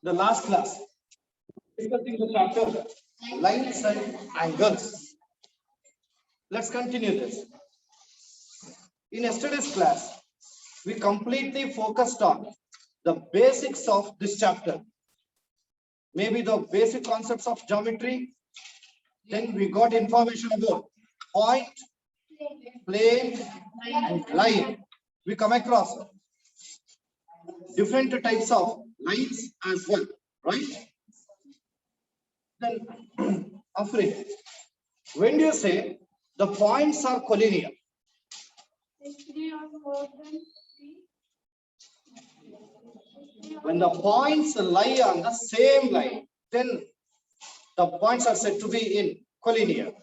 the last class, discussing the chapter lines and angles. Let's continue this. In yesterday's class, we completely focused on the basics of this chapter. Maybe the basic concepts of geometry. Then we got information about point, plane, and line. We come across different types of lines as well, right? Then, Afri, when do you say the points are collinear? When the points lie on the same line, then the points are said to be in collinear.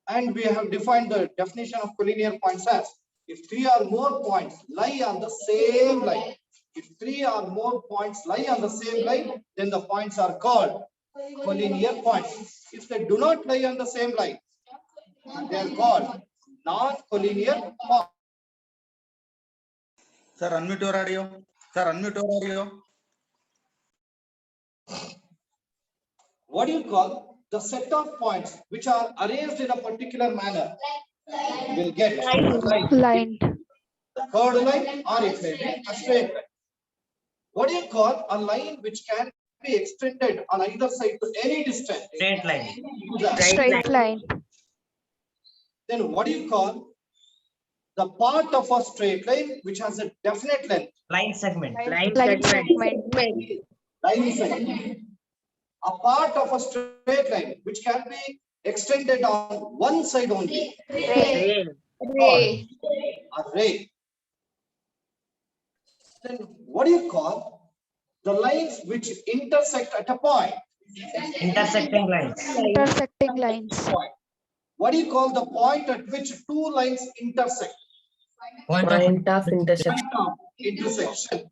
And we have defined the definition of collinear points as if three or more points lie on the same line. If three or more points lie on the same line, then the points are called collinear points. If they do not lie on the same line, they are called non-collinear points. Sir, unmute your audio. Sir, unmute your audio. What do you call the set of points which are arranged in a particular manner? Will get Line. the curved line, or it may be a straight line. What do you call a line which can be extended on either side to any distance? Straight line. Straight line. Then what do you call the part of a straight line which has a definite length? Line segment. Line segment. Line segment. A part of a straight line which can be extended on one side only. Ray. A ray. Then what do you call the lines which intersect at a point? Intersecting lines. Intersecting lines. What do you call the point at which two lines intersect? Point of intersection. Point of intersection.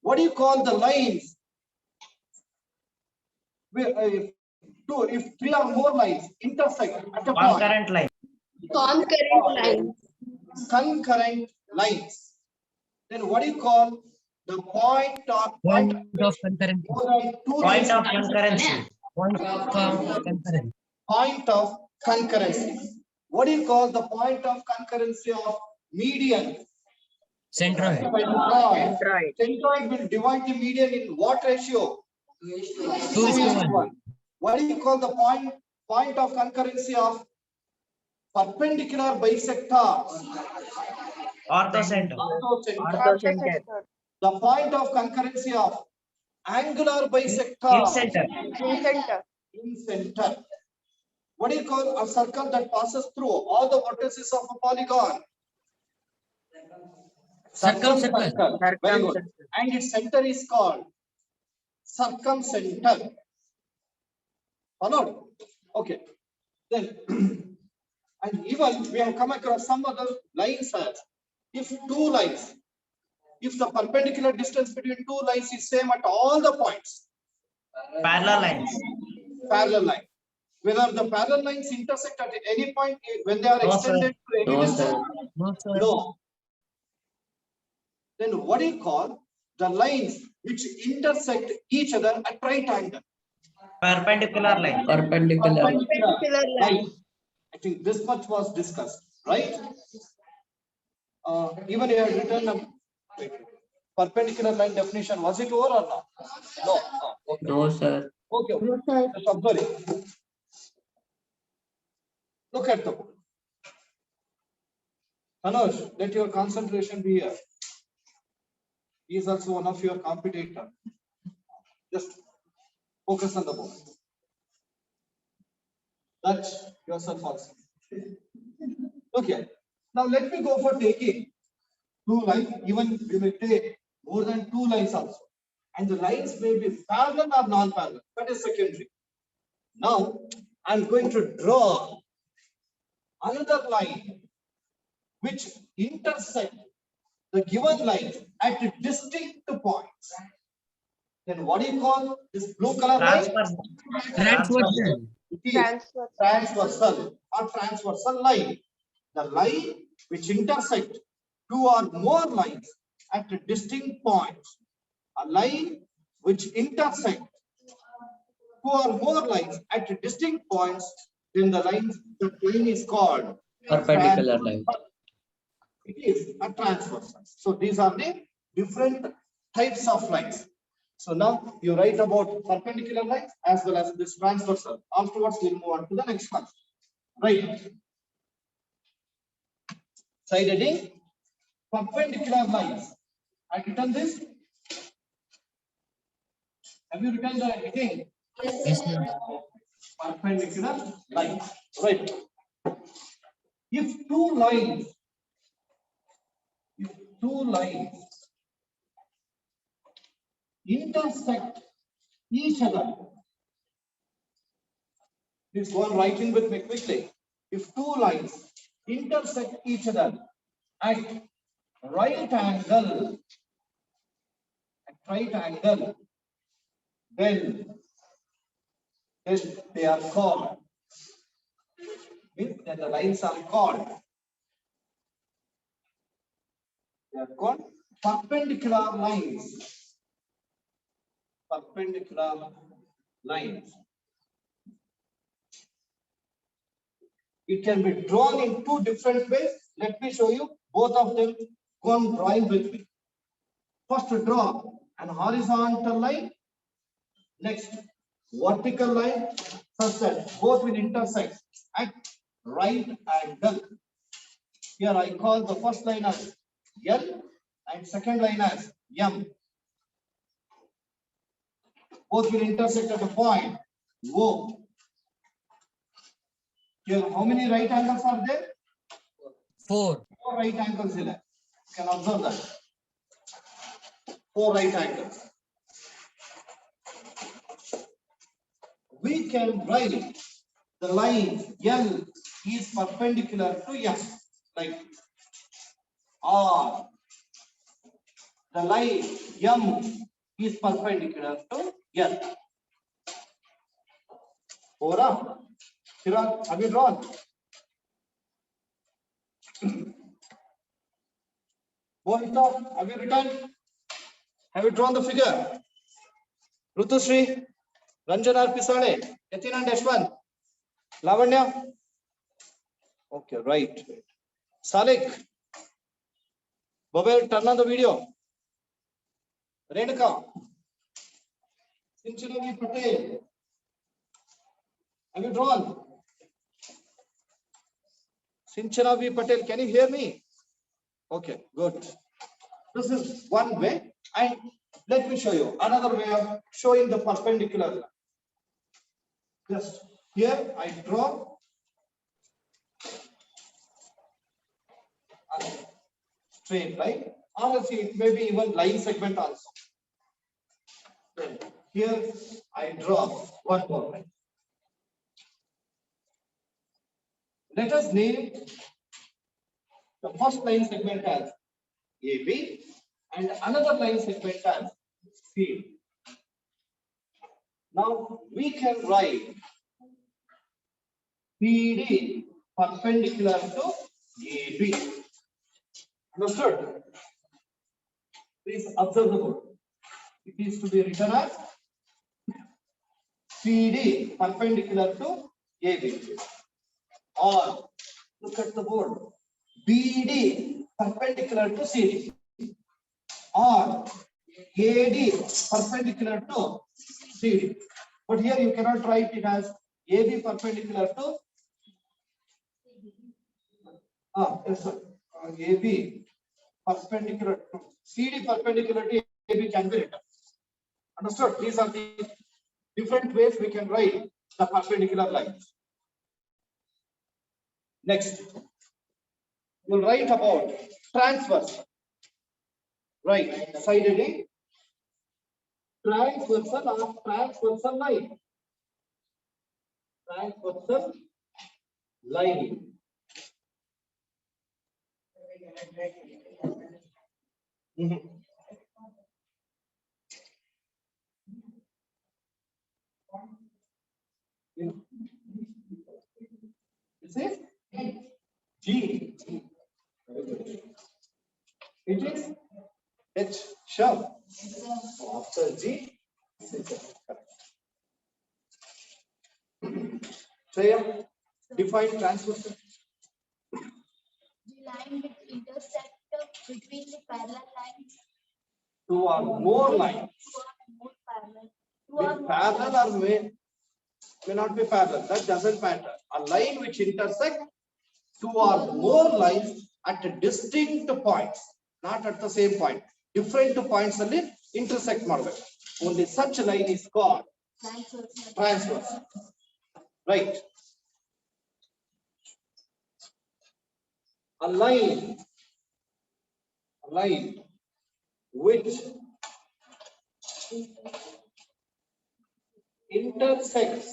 What do you call the lines where if three or more lines intersect at a point? Concurrent line. Concurrent lines. Then what do you call the point of concurrency. two Point lines of concurrency. Point of concurrency. point of concurrency. What do you call the point of concurrency of median? Centroid. Centroid will divide the median in what ratio? 2:1. What do you call the point of concurrency of perpendicular bisector? Orthocenter. Orthocenter. The point of concurrency of angular bisector? Incenter. In center. What do you call a circle that passes through all the vertices of a polygon? Circumcenter. Very good. And its center is called circumcenter. Followed? Okay. Then, and even we have come across some other lines as if two lines, if the perpendicular distance between two lines is same at all the points. Parallel lines. Parallel line. Whether the parallel lines intersect at any point when they are No, extended to any distance? No, sir. No. Then what do you call the lines which intersect each other at right angle? Perpendicular line. Perpendicular line. I think this much was discussed, right? Even you have written a perpendicular line definition. Was it over or not? No. Okay. No, sir. Okay. Just observe it. Look at the book. Anush, let your concentration be here. He is also one of your competitor. Just focus on the book. Touch yourself also. Okay. Now let me go for taking two lines. Even we may take more than two lines also. And the lines may be parallel or non-parallel. That is secondary. Now I'm going to draw another line which intersect the given line at distinct points. Then what do you call this blue color line? Transversal. It is transversal or transversal line. The line which intersect two or more lines at distinct points A line which intersect two or more lines at distinct points, then the line is called Perpendicular line. it is a transverse line. So these are the different types of lines. So now you write about perpendicular lines as well as this transversal. Afterwards, we'll move on to the next one. Right. Side heading, perpendicular lines. I written this. Have you written the heading? Yes, sir. Perpendicular lines. Right. If two lines intersect each other, please go on writing with me quickly. If two lines intersect each other at right angle, then they are called. Then the lines are called. They are called perpendicular lines. Perpendicular lines. It can be drawn in two different ways. Let me show you both of them. Go on drawing with me. First, draw an horizontal line. Next, vertical line, such that both will intersect at right angle. Here I call the first line as L and second line as M. Both will intersect at a point O. Here, how many right angles are there? 4. 4 right angles here. You can observe that. 4 right angles. We can write the line L is perpendicular to M, like or the line M is perpendicular to L. Ora, Kiran, have you drawn? Mohita, have you written? Have you drawn the figure? Rutushree, Ranjana Pisale, Yatin and Ashwan, Lavanya. Okay, right. Salik, Babel, turn on the video. Renuka, Sinchinavi Patel, have you drawn? Sinchinavi Patel, can you hear me? Okay, good. This is one way, and let me show you another way of showing the perpendicular line. Just here I draw a straight line, or it may be even line segment also. Then here I draw one more line. Let us name the first line segment as AB and another line segment as CD. Now we can write CD perpendicular to AB. Understood? Please observe the board. It is to be written as CD perpendicular to AB. Or look at the board. BD perpendicular to CD. Or AD perpendicular to CD. But here you cannot write it as AB perpendicular to yes, sir. AB perpendicular to CD perpendicular to AB can be written. Understood? These are the different ways we can write the perpendicular lines. Next, we'll write about transverse. Right, side heading, transversal or transversal line. Transversal line. This is G. It is H. Sure. So G. Shreya, define transversal. The line which intersect between the parallel lines. Two or more lines. Two or more parallel. With parallel or may not be parallel. That doesn't matter. A line which intersect two or more lines at distinct points, not at the same point. Different points ಅಲ್ಲಿ intersect ಮಾಡಬೇಕು. Only such line is called transverse. Right. A line which intersects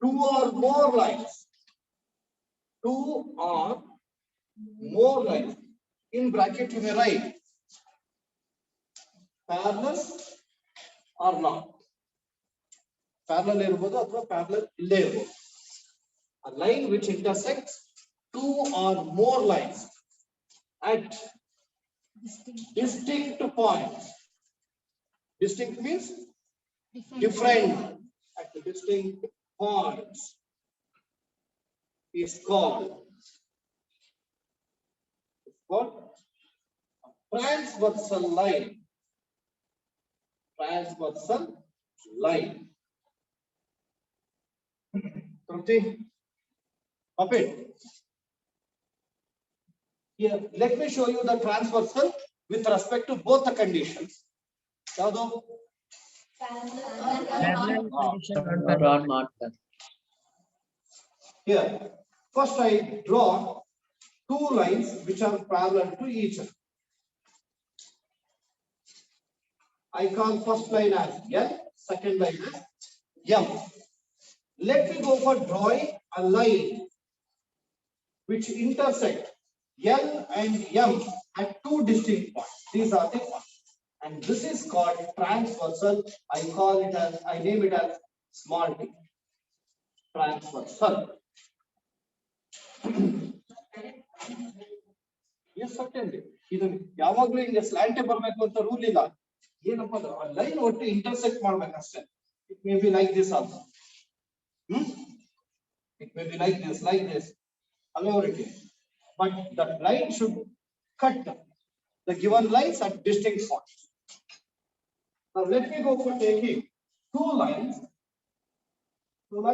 two or more lines. Two or more lines. In bracket you may write parallel or not. Parallel irbodu athwa parallel ille irbodu. A line which intersects two or more lines at distinct points. Distinct means different at distinct points is called a transversal line. Transversal line. Trupti, up it. Here, let me show you the transversal with respect to both the conditions. Yado? Parallel condition Parallel. not Or not. Here, first I draw two lines which are parallel to each other. I call first line as L, second line as M. Let me go for drawing a line which intersect L and M at two distinct points. These are the points. And this is called transversal. I name it as small t. Transversal. Yes, certainly. Even ಯಾವಾಗಲೂ ಹಿಂಗೆ slant ಬರಬೇಕು ಅಂತ rule ಇಲ್ಲ. ಏನಪ್ಪ ಅಂದ್ರೆ line ಒಟ್ಟು intersect ಮಾಡ್ಬೇಕಷ್ಟೇ. It may be like this also. It may be like this. But that line should cut the given lines at distinct points. Now let me go for taking two lines which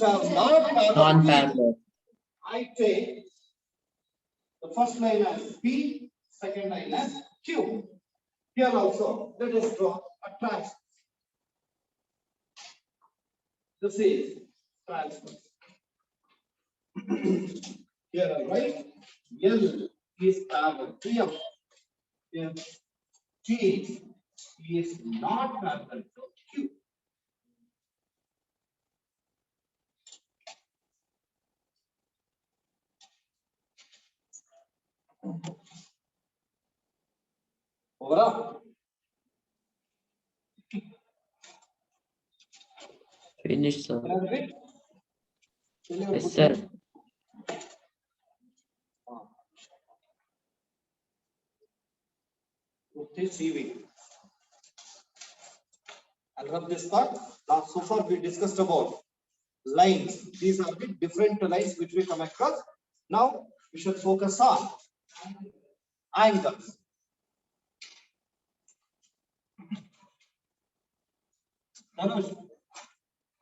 are not parallel. Non-parallel. I take the first line as P, second line as Q. Here also, let us draw a transverse. This is transverse. Here I write L is parallel to M. Here T is not parallel to Q. Over. Finished, sir. Yes, Yes, sir. CV. I'll rub this part. Now, so far we discussed about lines. These are the different lines which we come across. Now we should focus on angles. Dhanush,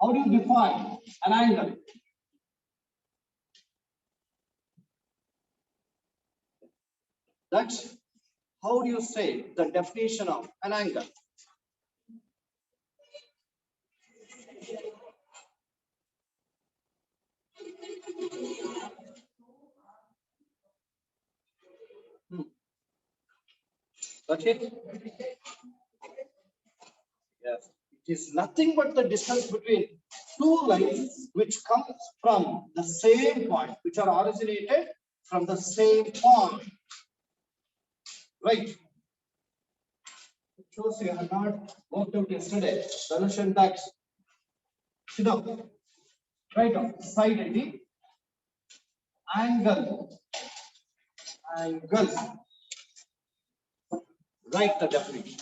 how do you define an angle? That's how do you say the definition of an angle? That's it. Yes, it is nothing but the distance between two lines which comes from the same point, which are originated from the same point. Right. It shows you have not worked out yesterday. Dhanush and Dax. Sit down. Right on. Side ID. Angle. Write the definition.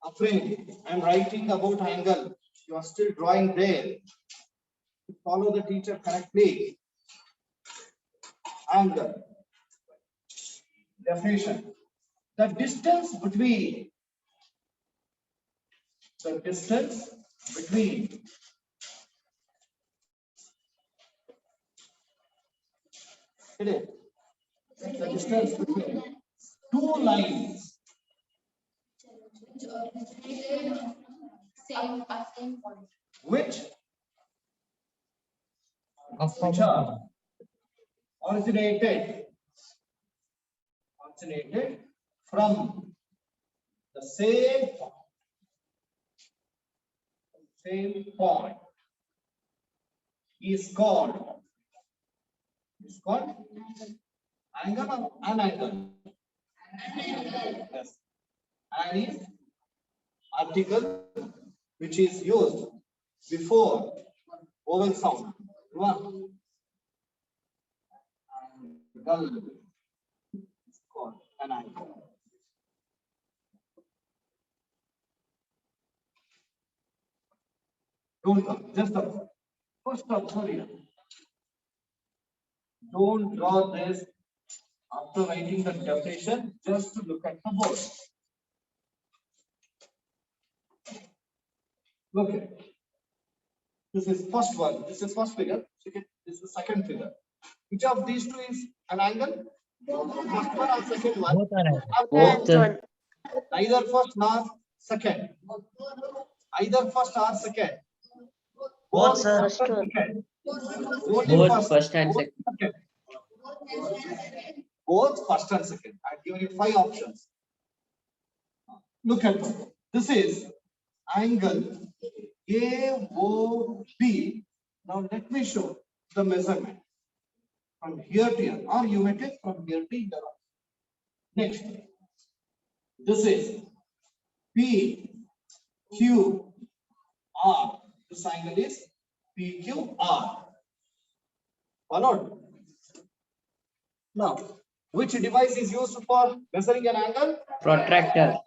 Afraid, I'm writing about angle. You are still drawing there. Follow the teacher correctly. Angle. Definition. The distance between it is the distance between two lines Same point. which Of which are originated from the same point is called angle or an angle. Yes. And is article which is used before vowel sound. One. Angle is called an angle. Don't just first observe here. Don't draw this after writing the definition, just to look at the board. Okay. This is first one. This is first figure. Second, this is second figure. Which of these two is an angle? First one or second one? both are Both. Neither first nor second. Either first or second. Both, sir. first or second. Only Both first and second. second. Both first and second. I've given you 5 options. Look at this. This is angle AOB. Now let me show the measurement from here to here, or you may take from here to here. Next, this is PQR. This angle is PQR. Followed. Now, which device is used for measuring an angle? Protractor.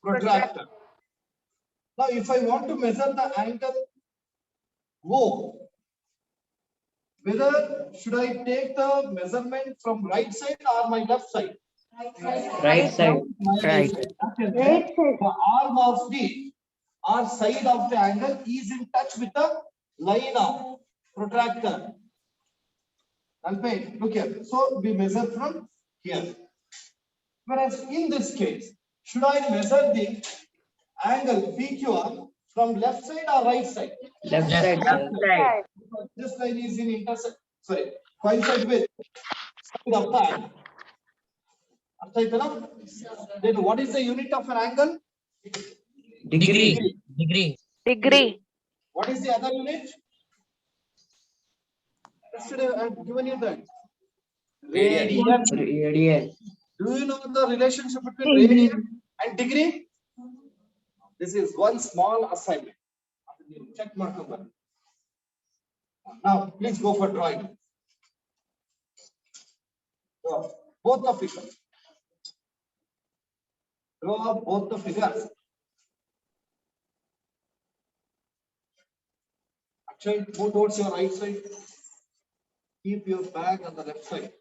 Protractor. Now, if I want to measure the angle O, whether should I take the measurement from right side or my left side? Right side. Right. The arm of the or side of the angle is in touch with the line of protractor. Look here. So we measure from here. Whereas in this case, should I measure the angle PQR from left side or right side? Left side, sir. This line is in intersect. Sorry, coincide with side of the angle. Then what is the unit of an angle? Degree. Degree. What is the other unit? Yesterday I have given you that. Radian. Radian. Do you know the relationship between radian and degree? This is one small assignment. Check mark number. Now, please go for drawing. Draw both the figures. Draw both the figures. Actually, move towards your right side. Keep your bag on the left side.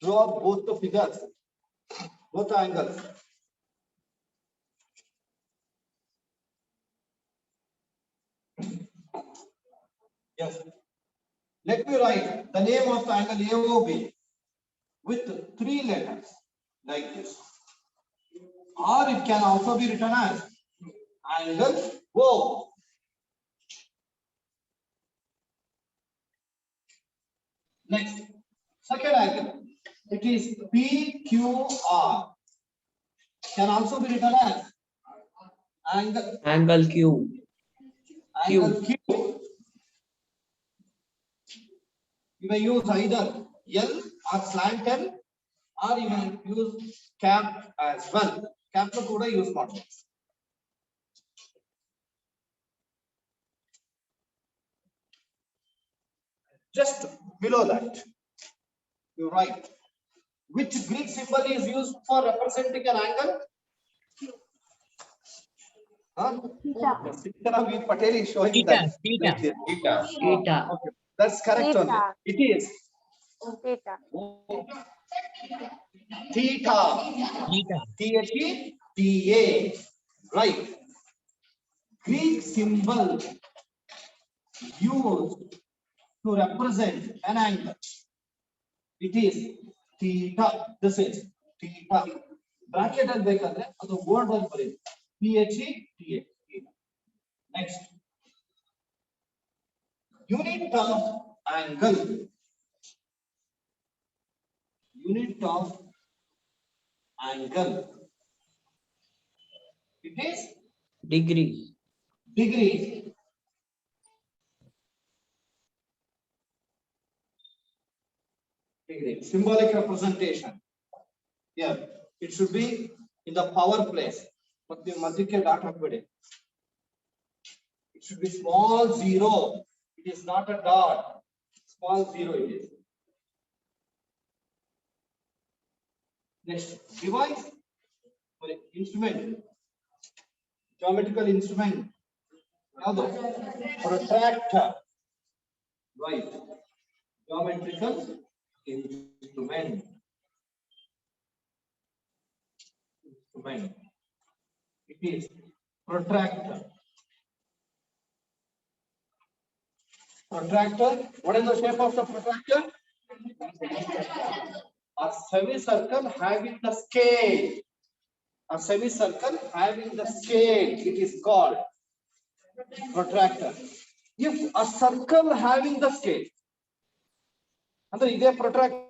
Draw both the figures, both the angles. Yes. Let me write the name of the angle AOB with 3 letters like this. Or it can also be written as angle O. Next, second angle. It is PQR. Can also be written as Angle Q. angle Q. You may use either L or slant L, or you may use cap as well. Cap lo kuda use maadu. Just below that, You're right. Which Greek symbol is used for representing an angle? Huh? Yes, Sitaravi Patel is showing Theta, that. theta. Theta. Okay, that's correct only. Theta. It is Theta. theta. Theta. Theta. Right. Greek symbol used to represent an angle. It is theta. This is theta. Bracket al bekadre adu word al bari. Theta. Next. Unit of angle. Unit of angle. It is Degree. degree. Degree. Symbolic representation. Here, it should be in the power place. But the madhike dot hakbedi. It should be small zero. It is not a dot. Small zero it is. Next, device or instrument. Geometrical instrument. Another protractor. Right. Geometrical instrument. It is protractor. Protractor. What is the shape of the protractor? A semicircle having the scale. A semicircle having the scale. It is called protractor. If a circle having the scale, ಅಂದ್ರೆ ಇದೇ protractor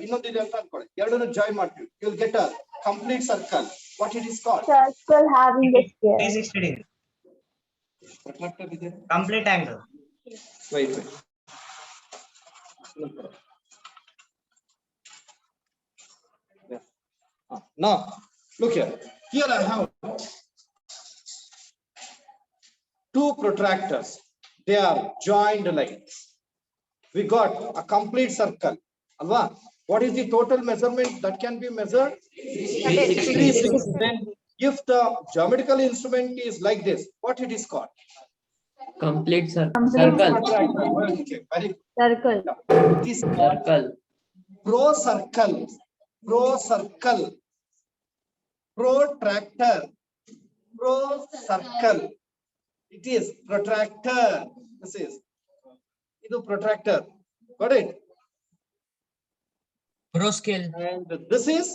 ಇನ್ನೊಂದಿದೆ ಅಂತ ಅನ್ಕೊಳ್ಳಿ, ಎರಡನ್ನು join ಮಾಡ್ತೀವಿ, you will get a complete circle. What it is called? Circle having a scale. 360 degree. Protractor ಇದೆ. Complete angle. Wait. Yeah. Now, look here. Here I have two protractors. They are joined lines. We got a complete circle. Alva? What is the total measurement that can be measured? 360. Then, if the geometrical instrument is like this, what it is called? Complete circle. Protractor. Okay, very good. Circle. It is called Circle. pro-circle. Pro-circle. Protractor. Pro-circle. It is protractor. This is. Idu protractor. Got it? Pro scale. And this is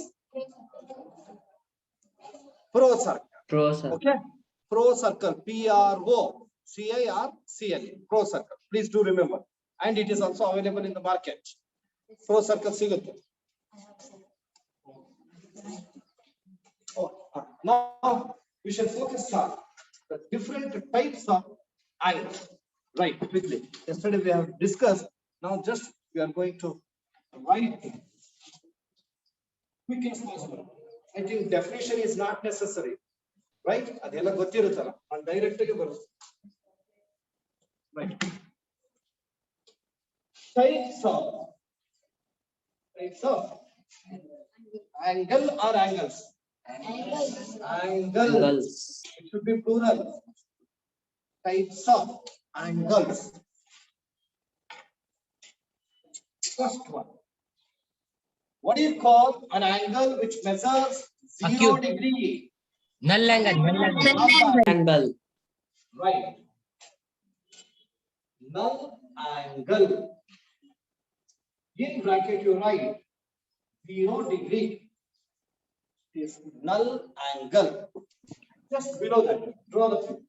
pro-circle. Pro circle. Okay? Pro-circle. P-R-O-C-I-R-C-L-E. Pro-circle. Please do remember. And it is also available in the market. Pro-circle sigutte. Oh, now we shall focus on the different types of angles. Right, quickly. Yesterday we have discussed. Now just we are going to write quick as possible. I think definition is not necessary. Right? Adela ಗೊತ್ತಿರುತ್ತಲ್ಲ ನಾನು direct ಆಗಿ ಬರುತ್ತೆ. Right. Types of angle or angles? Angle. Angles. It should be plural. Types of angles. First one. What do you call an angle which measures 0 Acute. degree? Null angle. Null angle. Angle. Right. Null angle. In bracket you write 0 degree is null angle. Just below that, draw the figure.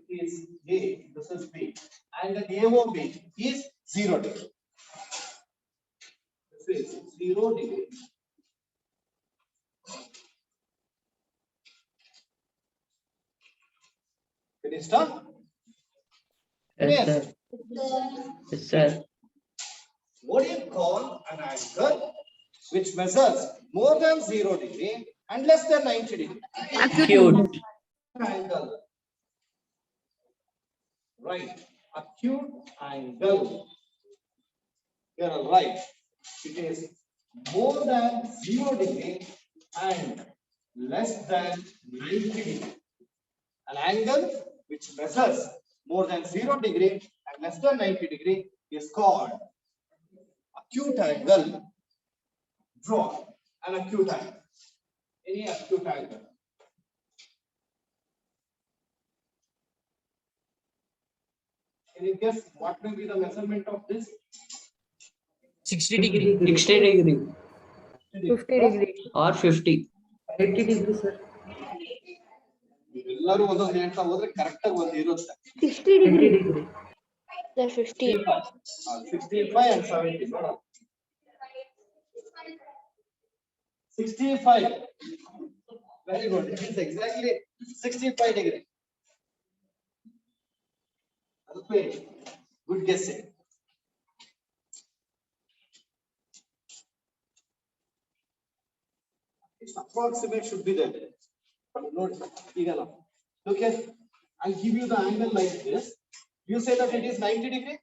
It is A, this is B, and the AOB is 0 degree. This is 0 degree. Finished, huh? Yes, sir. Yes, sir. What do you call an angle which measures more than 0 degree and less than 90 degree? Acute. Angle. Right. Acute angle. You are right. It is more than 0 degree and less than 90 degree. An angle which measures more than 0 degree and less than 90 degree is called acute angle. Draw an acute angle. Any acute angle. Can you guess what will be the measurement of this? 60 degree. 60 degree 50 degree. or 50. 80 degree, sir. ಎಲ್ಲರೂ ಒಂದೊಂದು ಹೇಳ್ತಾ ಹೋದ್ರೆ correct ಆಗಿ ಒಂದು ಇರುತ್ತೆ 60 80 degree. degree. The 50. 65 and 70. 65. Very good. It is exactly 65 degree. Okay. Good guessing. Its approximate should be there. Note, look here. I'll give you the angle like this. You say that it is 90 degree?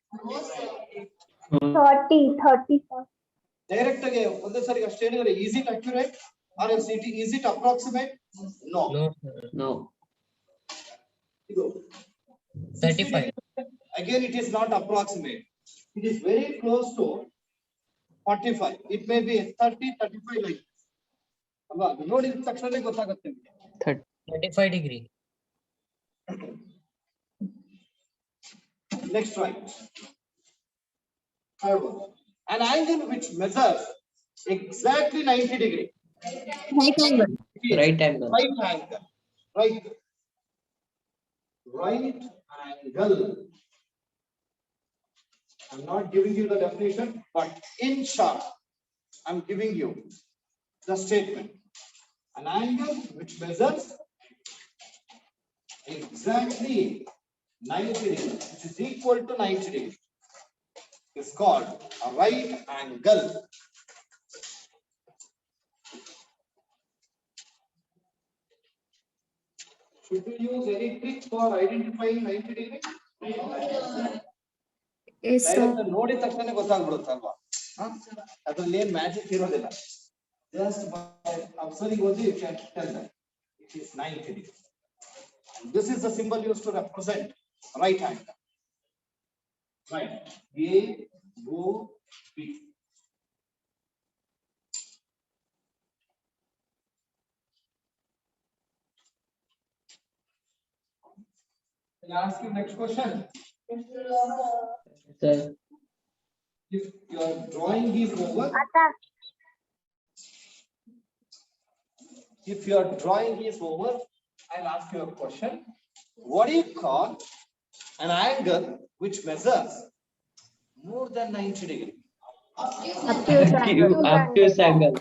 30. Direct again. Is it accurate or is it approximate? No. No, sir. No. 35. Again, it is not approximate. It is very close to 45. It may be 30, 35 like this. ನೋಡಿದ ತಕ್ಷಣ ಗೊತ್ತಾಗುತ್ತೆ ನಿಮಗೆ 35 degree. Next right. Third one. An angle which measures exactly 90 degree. Right angle. Right angle. Right angle. Right. Right angle. I'm not giving you the definition, but in short, I'm giving you the statement. An angle which measures exactly 90 degree, which is equal to 90 degree, is called a right angle. Should we use any trick for identifying 90 degree? Yes, sir. ನೋಡಿದ ತಕ್ಷಣ ಗೊತ್ತಾಗ್ಬಿಡುತ್ತಲ್ವಾ ಅದ್ರಲ್ಲಿ ಏನ್ magic ಇರೋದಿಲ್ಲ just by observing only you can tell that it is 90 degree. This is the symbol used to represent right angle. Right. A, O, B. I'll ask you next question. Sir. If your drawing is over, if your drawing is over, I'll ask you a question. What do you call an angle which measures more than 90 degree? Obtuse angle.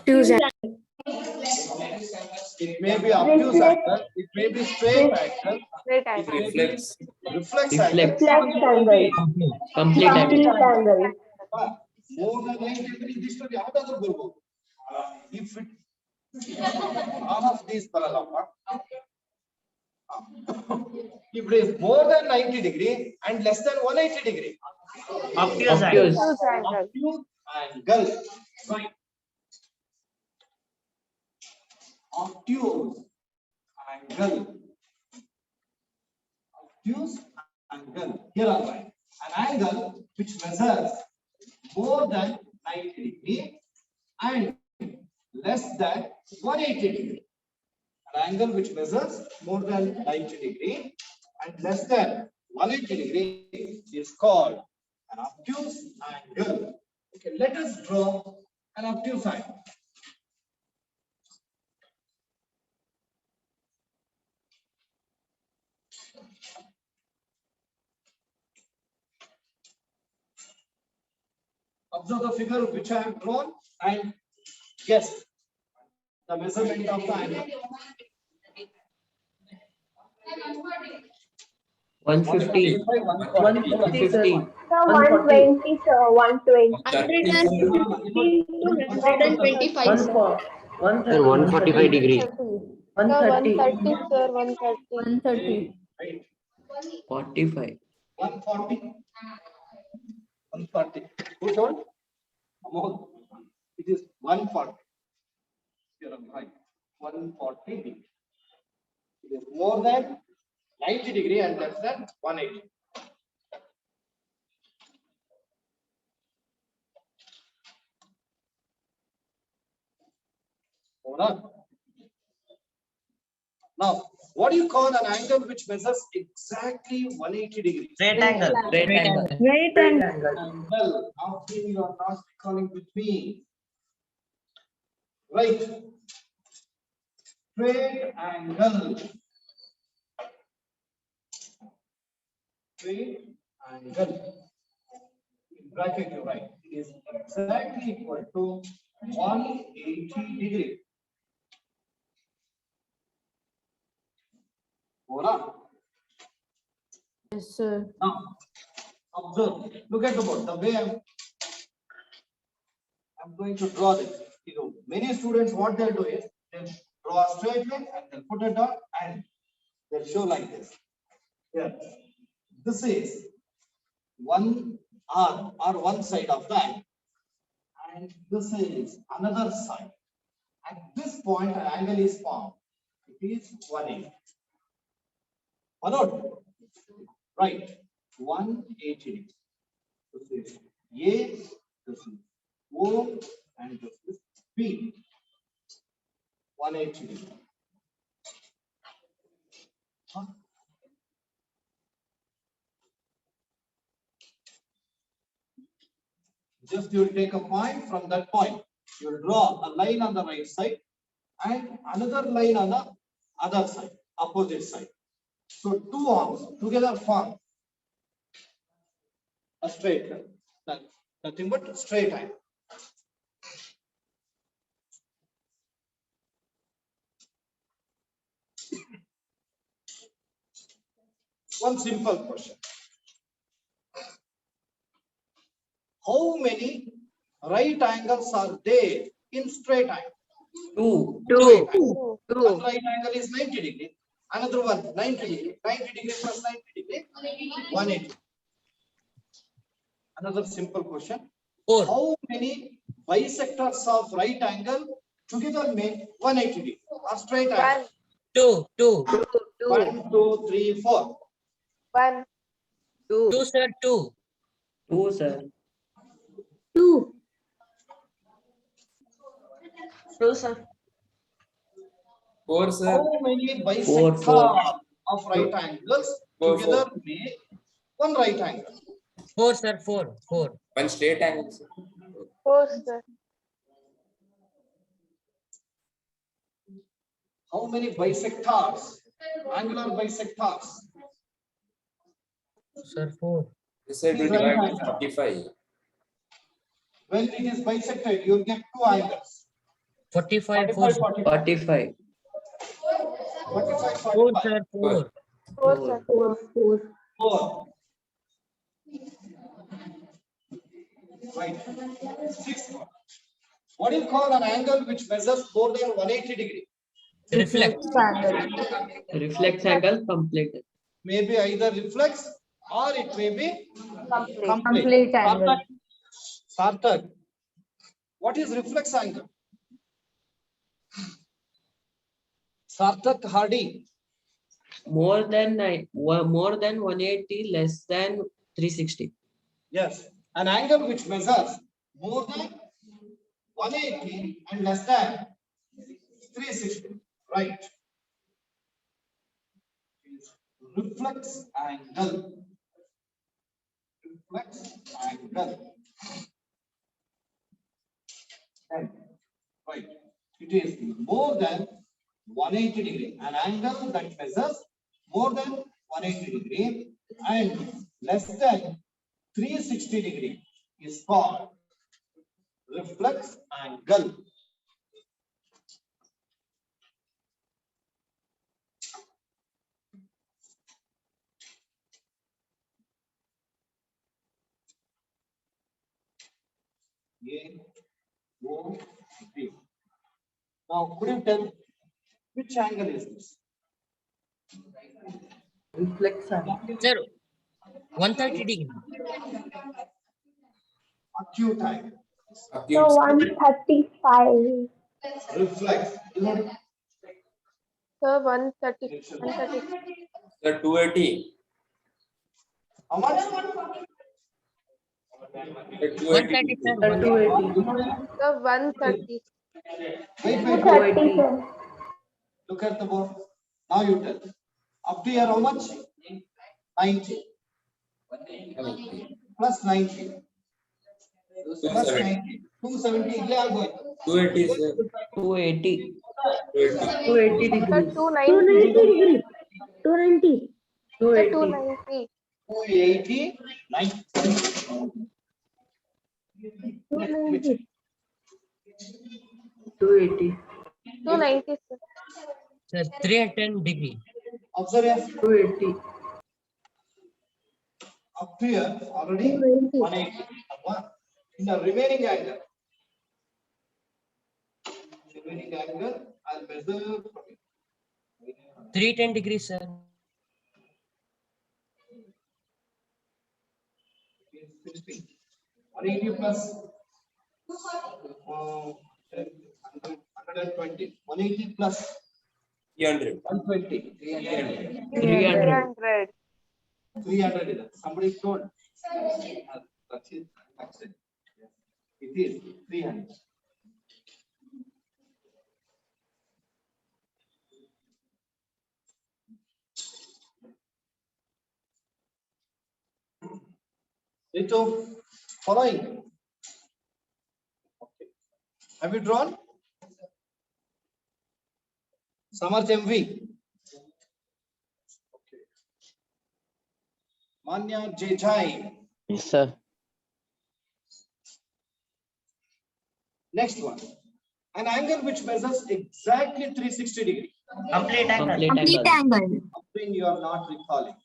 It may be obtuse angle, it may be straight angle, Right it angle. may be reflex angle. Reflex. Complete. Complete angle. More than 90 degree, this should be ಯಾವ್ದಾದ್ರು ಬರ್ಬೋದು. If it all of these parallel. If it is more than 90 degree and less than 180 degree. Obtuse angle. Obtuse. Obtuse angle. Right. Obtuse angle. Obtuse angle. Here are right. An angle which measures more than 90 degree and less than 180 degree. An angle which measures more than 90 degree and less than 180 degree is called an obtuse angle. Okay, let us draw an obtuse angle. Observe the figure which I have drawn and guess the measurement of the angle. 150. 150. Sir, 120, sir, 120. 125, sir. 145 degree. 130, sir, 130. 130. Right. 45. 140. 140. Who told? Amol. It is 140. You're right. 140 degree. It is more than 90 degree and less than 180. Hold on. Now, what do you call an angle which measures exactly 180 degrees? Straight angle. Straight angle. Right angle. Angle. How can you are not calling with me? Right. Straight angle. Straight angle. In bracket, you write. It is exactly equal to 180 degree. Hold on. Yes, sir. Now, observe. Look at the board. The way I'm going to draw this. You know, many students, what they'll do is they'll draw a straight line and they'll put it down and they'll show like this. Here, this is one arm or one side of that, and this is another side. At this point, an angle is formed. It is 180. Followed? Right. 180. This is A, this is O, and this is B. 180 degree. Huh? Just you will take a point from that point. You will draw a line on the right side and another line on the other side, opposite side. So two arms together form a straight line. Nothing but straight line. One simple question. How many right angles are there in straight angle? Two. Two. Two. One right angle is 90 degree. Another one 90 degree. 90 degree plus 90 degree. 180. Another simple question. 4. How many bisectors of right angle together make 180 degree or straight angle? 2. 2. 1, 2, 3, 4. 1. 2, sir. 2. Two, sir. 2. 2, sir. 4, sir. How many Four, bisectors four. of right angles Four, together make one right angle? 4, sir. 4. 4. One straight angle, sir. 4, sir. How many bisectors? Angular bisectors. Sir, 4. This side will Right divide angle. 45. When it is bisected, you will get two angles. 45. 45, 4. 45. 45. 45, 4, 45. sir. 4. 4, sir. 4. 4. 4. Right. 6. What do you call an angle which measures more than 180 degree? Reflect. Reflex angle completed. Maybe either reflex or it may be complete. Complete angle. Sarthak, what is reflex angle? Sarthak Hardy. More than 180, less than 360. Yes, an angle which measures more than 180 and less than 360. Right. Reflex angle. Reflex angle. And, right. It is more than 180 degree. An angle that measures more than 180 degree and less than 360 degree is called reflex angle. A, O, B. Now, could you tell which angle is this? Reflex angle. Sir, 130 degree. Acute angle. So Acute. 135. Reflex. You know, Sir, 130. 130. Sir, 280. how much? Sir, 280. 130, sir. 130. Sir, 130. Wait. 230, sir. Look at the board. Now you tell. Up to here, how much? 90. Plus 90. Plus 90. 270. ಇಲ್ಲೇ ಆಗೋಯ್ತು. 280, sir. 280. 280. 280 Sir, degrees. 290. 290. Sir, 280. 290. 280. 90. 290. 280. 290, sir. Sir, 310 degree. Observe here. 280. Up to here already 180. ಅಲ್ವಾ? In the remaining angle. Remaining angle, I'll measure from it. 310 degrees, sir. 60. 180 plus 120. 180 plus 300. 120. 300. 300. 300 is it? Somebody told. That's it. That's it. It is 300. Ito, following. Okay. Have you drawn? Samarth MV. Okay. Manya Jejai. Yes, sir. Next one. An angle which measures exactly 360 degrees. Complete Complete angle. angle. Something you are not recalling.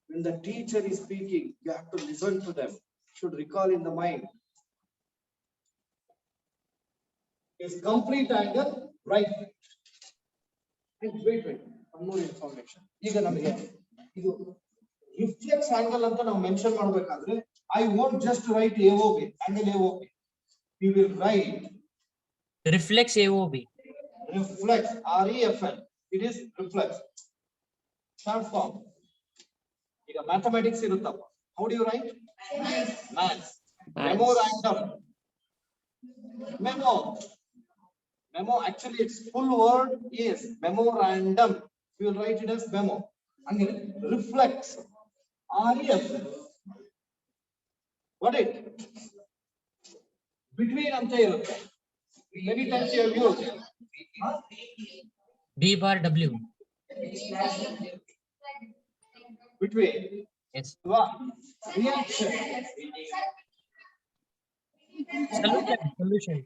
When the teacher is speaking, you have to listen to them. Should recall in the mind. Is complete angle right. Wait. One more information. ಈಗ ನಮಗೆ ಇದು reflex angle ಅಂತ ನಾವು mention ಮಾಡಬೇಕಾದ್ರೆ I won't just write AOB, angle AOB. We will write Reflex AOB. reflex, REFL. It is reflex. Short form. ಈಗ mathematics ಇರುತ್ತಪ್ಪ. How do you write? Maths. Memorandum. Memo actually its full word is memorandum. We will write it as memo. Again, reflex. REFL. What it? Between anta irutte. Many times you have used. B bar W. Between. Yes. Reaction. Solution.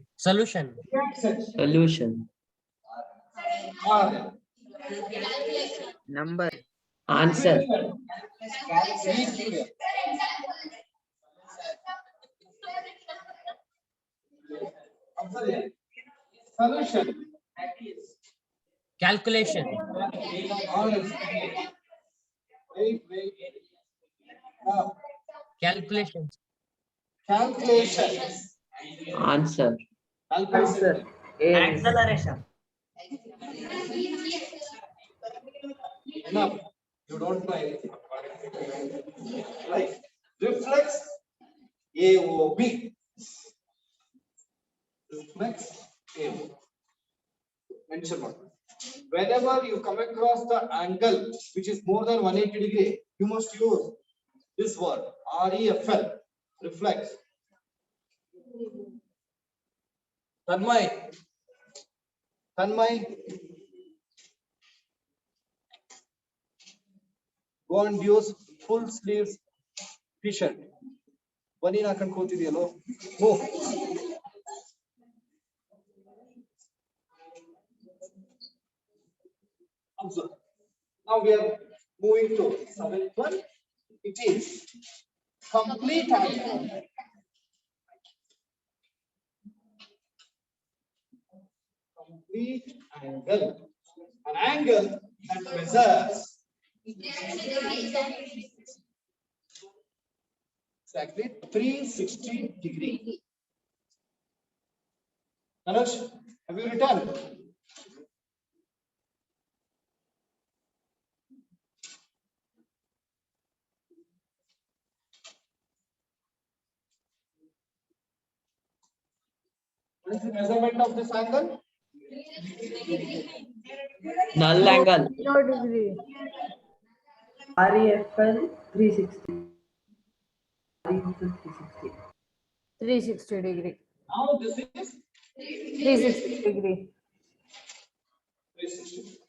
Reaction. Solution. R. Number. Answer. Solution. Calculation. Wait. Calculations. Calculation. Answer. Calculation. Acceleration. Enough. You don't know anything. Right. Reflex AOB. Reflex AOB. Mention one. Whenever you come across the angle which is more than 180 degree, you must use this word REFL. Reflex. Tanmay. Go and use full sleeves t-shirt. Bani na kan koti diya lo. Move. Observe. Now we are moving to 7th one. It is complete angle. Complete angle. An angle that measures exactly 360 degree. Anush, have you written? What is the measurement of this angle? Null angle. 0 degree. REFL 360. REFL 360. 360 degree. Now this is 360 degree. 360.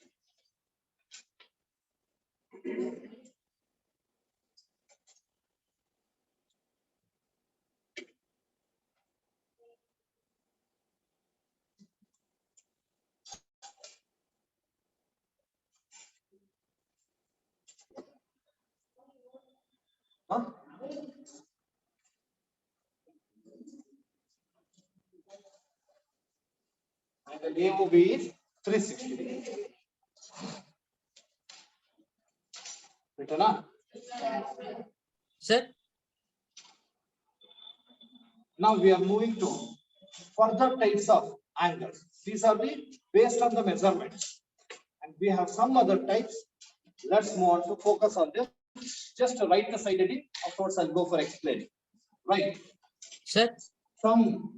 Huh? And the AOB is 360 degree. Written up. Sir, Now we are moving to further types of angles. These are the based on the measurements. And we have some other types. Let's move on to focus on this. Just to write the side heading. Of course, I'll go for explaining. Right. sir, Some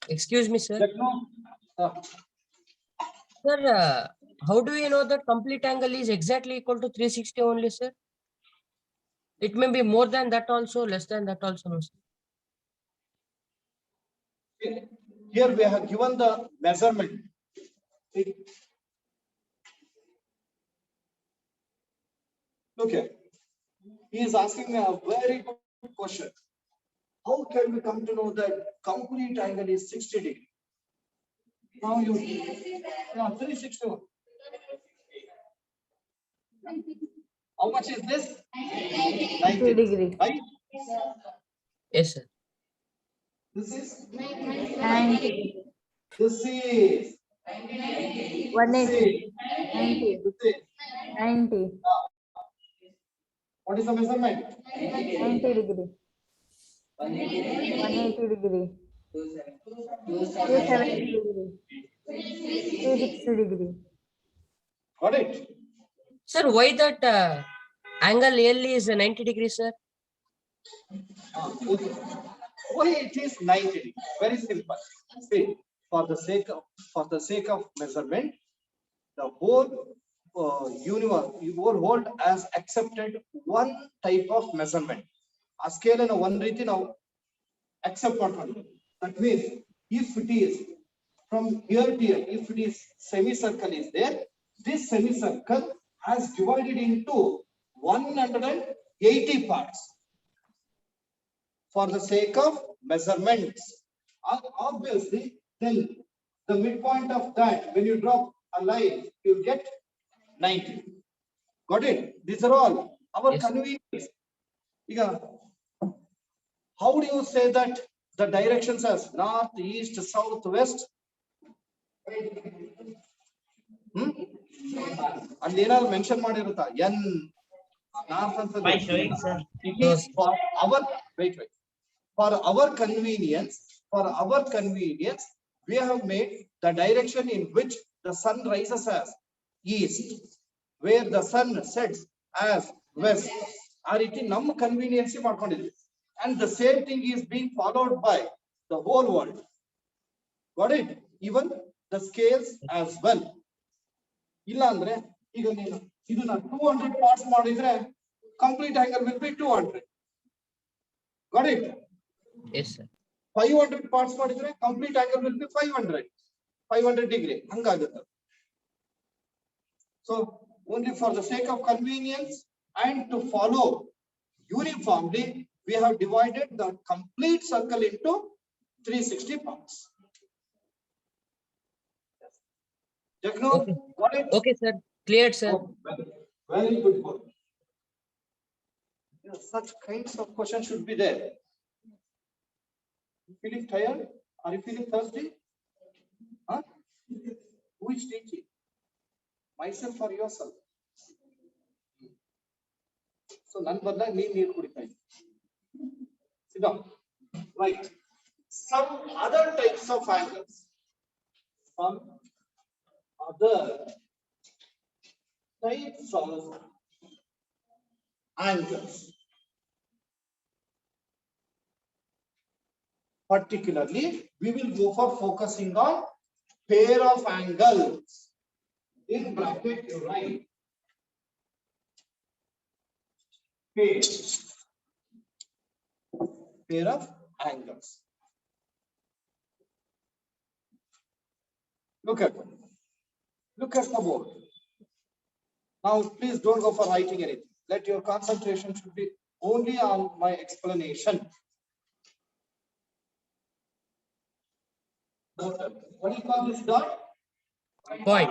excuse me, sir. techno. Sir, how do you know that complete angle is exactly equal to 360 only, sir? It may be more than that also, less than that also, no, sir. Here we have given the measurement. Okay. He is asking a very good question. How can we come to know that complete angle is 60 degree? Now you, yeah, 361. How much is this? 90 degree. Right? Yes, sir. This is 90. this is 180. 90. this is 90. what is the measurement? 90 degree. 180 degree. 270 degree. 360 degree. Got it? Sir, why that angle L is 90 degrees, sir? Okay. Why it is 90 degree? Very simple. See, for the sake of measurement, the whole universe, whole world has accepted one type of measurement. A scale in one ರೀತಿ ನಾವು accept ಮಾಡ್ಕೊಂಡಿದ್ದೀವಿ. That means if it is from here to here, if it is semicircle is there, this semicircle has divided into 180 parts for the sake of measurements. Obviously, then the midpoint of that, when you drop a line, you'll get 90. Got it? These are all our Yes. convenience. Yeah. How do you say that the directions as north, east, south, west? And ಏನಾದ್ರು mention ಮಾಡಿರುತ್ತಾ? N north ಅಂತ By showing, sir. It is for our wait. For our convenience, we have made the direction in which the sun rises as east, where the sun sets as west. ಆ ರೀತಿ ನಮ್ಮ convenience ಮಾಡ್ಕೊಂಡಿದ್ವಿ. And the same thing is being followed by the whole world. Got it? Even the scales as well. ಇಲ್ಲ ಅಂದ್ರೆ ಈಗ ನೀನು ಇದನ್ನ 200 parts ಮಾಡಿದ್ರೆ complete angle will be 200. Got it? Yes, sir. 500 parts ಮಾಡಿದ್ರೆ complete angle will be 500 degree. ಹಂಗಾಗುತ್ತೆ. So only for the sake of convenience and to follow uniformly, we have divided the complete circle into 360 parts. Jackno, Okay. got it? Okay, sir. Cleared, sir. Oh, very good work. Yeah, such kinds of questions should be there. You feeling tired? Are you feeling thirsty? Huh? Who is teaching? Myself or yourself? So none badla near kudita. Sit down. Right. Some other types of angles. Some other types of angles. Particularly, we will go for focusing on pair of angles. In bracket, you write pair of angles. Look at the board. Now, please don't go for writing anything. Let your concentration should be only on my explanation. What do you call this dot? Point.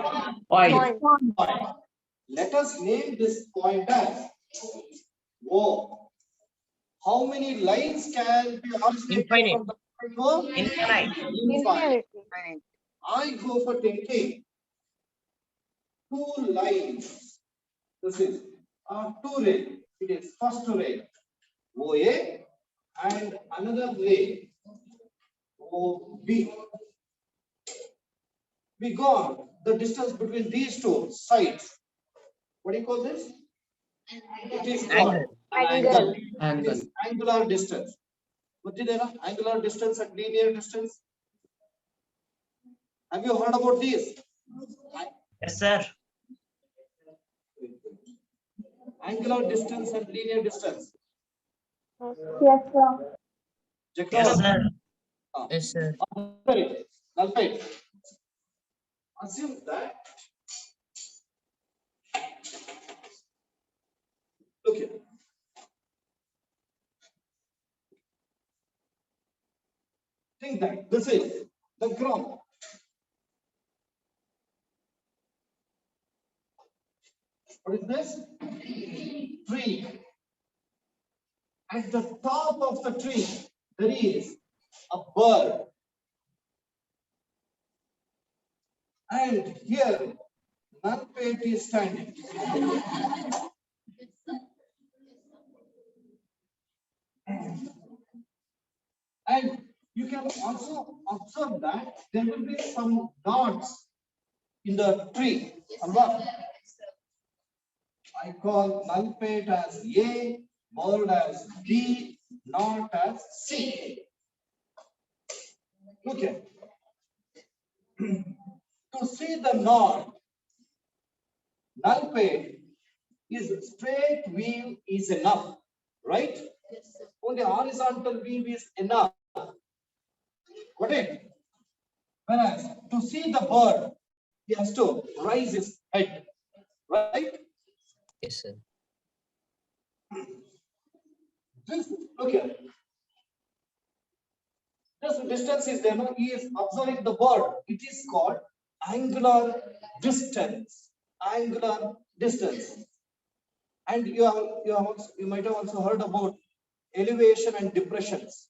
Point. Point. Let us name this point as O. How many lines can be originated Infinite. from the point O? Infinite. Infinite. I go for taking two lines. This is two ray. It is first ray OA and another ray OB. We got the distance between these two sides. What do you call this? It is called an angle. It is angular distance. What did I know? Angular distance and linear distance. Have you heard about these? Yes, sir. Angular distance and linear distance. Yes, sir. Yes, sir. Yes, sir. Nalpai. Assume that. Look here. Think that this is the ground. What is this? Tree. At the top of the tree, there is a bird. And here, Nalpet is standing. And you can also observe that there will be some dots in the tree. I call Nalpet as A, bird as B, knot as C. Look here. To see the knot, Nalpet is straight weave is enough, right? Only horizontal weave is enough. Got it? Whereas to see the bird, he has to raise his head, right? Yes, sir. This, look here. This distance is there. No, he is observing the bird. It is called angular distance. Angular distance. And you might have also heard about elevation and depressions.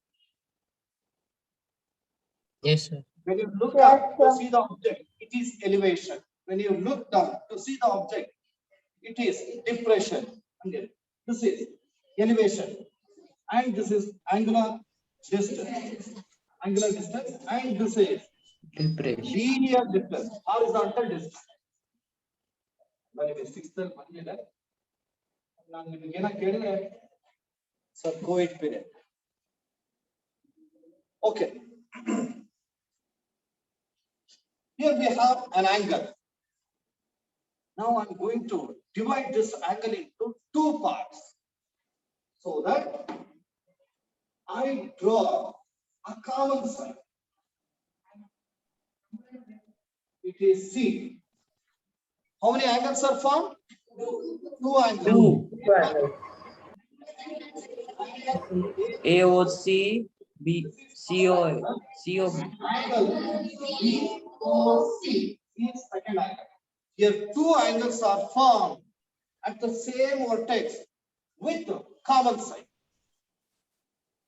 Yes, sir. When you look Yes, up to sir. see the object, it is elevation. When you look down to see the object, it is depression. And this is elevation. And this is angular distance. Angular distance. And this is linear distance, horizontal distance. So COVID period. Okay. Here we have an angle. Now I'm going to divide this angle into two parts so that I draw a common side. It is C. How many angles are formed? Two angles. AOC, B, CO, COB. Angle BOC is second angle. Here two angles are formed at the same vertex with common side.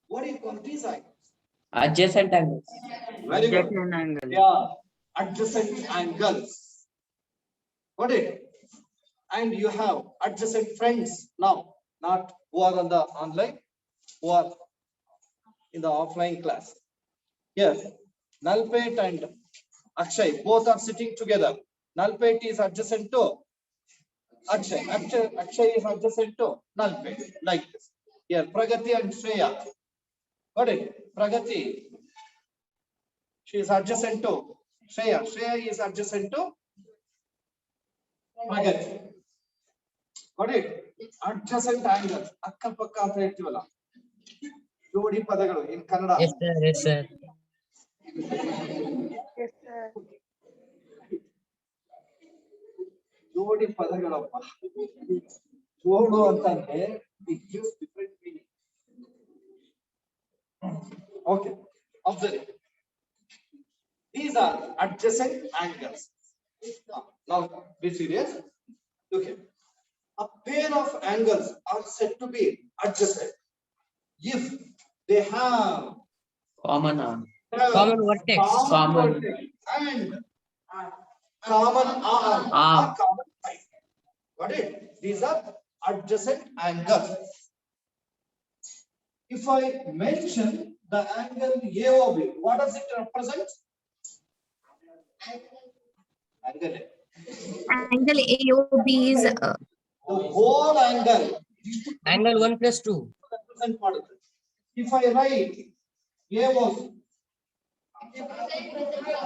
What do you call these angles? Adjacent angles. Very good. Yeah, adjacent angles. Got it? And you have adjacent friends. Now, not who are on the online, who are in the offline class. Here, Nalpet and Akshay, both are sitting together. Nalpet is adjacent to Akshay. Akshay is adjacent to Nalpet, like this. Here, Pragati and Shreya. Got it? Pragati. She is adjacent to Shreya. Shreya is adjacent to Pragati. Got it? Adjacent angles. Akka pakka anta ಹೇಳ್ತೀವಲ್ಲ. ಜೋಡಿ ಪದಗಳು in Kannada. Yes, sir. Yes, sir. Yes, sir. ಜೋಡಿ ಪದಗಳಪ್ಪ. ಜೋಡು ಅಂತಂದ್ರೆ it gives different meaning. Okay. Observe it. These are adjacent angles. Now be serious. Okay. A pair of angles are said to be adjacent if they have Common arm. Common vertex. Common. vertex and common arm or Arm. common side. Got it? These are adjacent angles. If I mention the angle AOB, what does it represent? Angle. Angle AOB is The whole angle. Angle 1 plus 2. Represent what is it? If I write AOB,